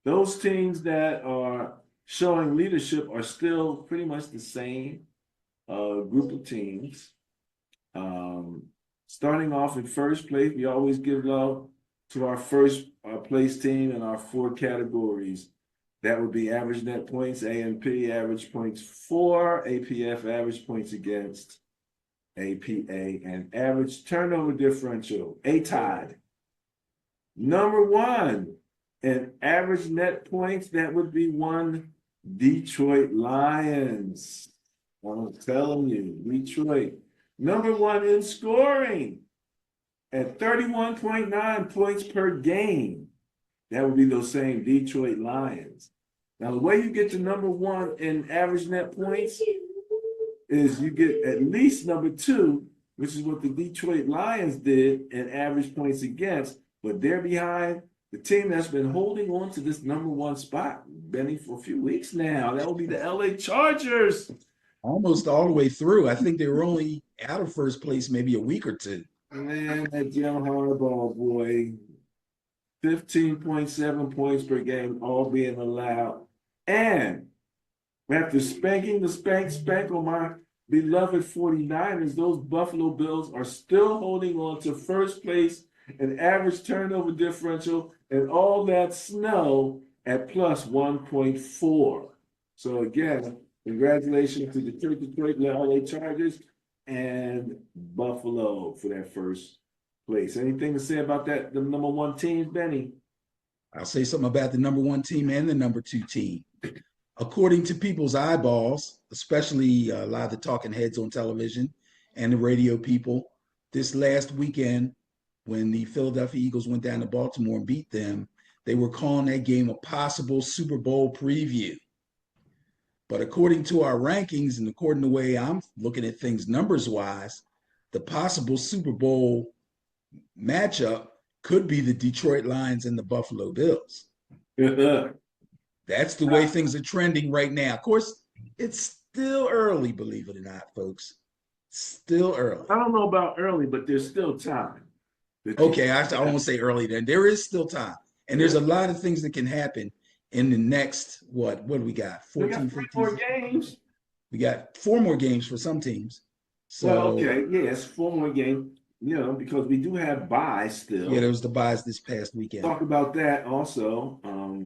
those teams that are showing leadership are still pretty much the same group of teams. Starting off in first place, we always give love to our first place team in our four categories. That would be average net points, A&P, average points for, APF, average points against, APA, and average turnover differential, ATOD. Number one in average net points, that would be one Detroit Lions. I'm telling you, Detroit. Number one in scoring at 31.9 points per game. That would be those same Detroit Lions. Now, the way you get to number one in average net points is you get at least number two, which is what the Detroit Lions did in average points against, but they're behind the team that's been holding on to this number one spot, Benny, for a few weeks now. That will be the LA Chargers. Almost all the way through. I think they were only out of first place maybe a week or two. Man, that Jim Harbaugh boy, 15.7 points per game, all being allowed. And after spanking the spank on my beloved 49ers, those Buffalo Bills are still holding on to first place in average turnover differential and all that snow at plus 1.4. So again, congratulations to the Detroit LA Chargers and Buffalo for that first place. Anything to say about that, the number one teams, Benny? I'll say something about the number one team and the number two team. According to people's eyeballs, especially a lot of the talking heads on television and the radio people, this last weekend when the Philadelphia Eagles went down to Baltimore and beat them, they were calling that game a possible Super Bowl preview. But according to our rankings and according to the way I'm looking at things numbers-wise, the possible Super Bowl matchup could be the Detroit Lions and the Buffalo Bills. That's the way things are trending right now. Of course, it's still early, believe it or not, folks. Still early. I don't know about early, but there's still time. Okay, I don't want to say early then. There is still time. And there's a lot of things that can happen in the next, what do we got? 14, 15 more games. We got 4 more games for some teams. So, well, okay, yes, 4 more games, because we do have buys still. Yeah, there was the buys this past weekend. Talk about that also.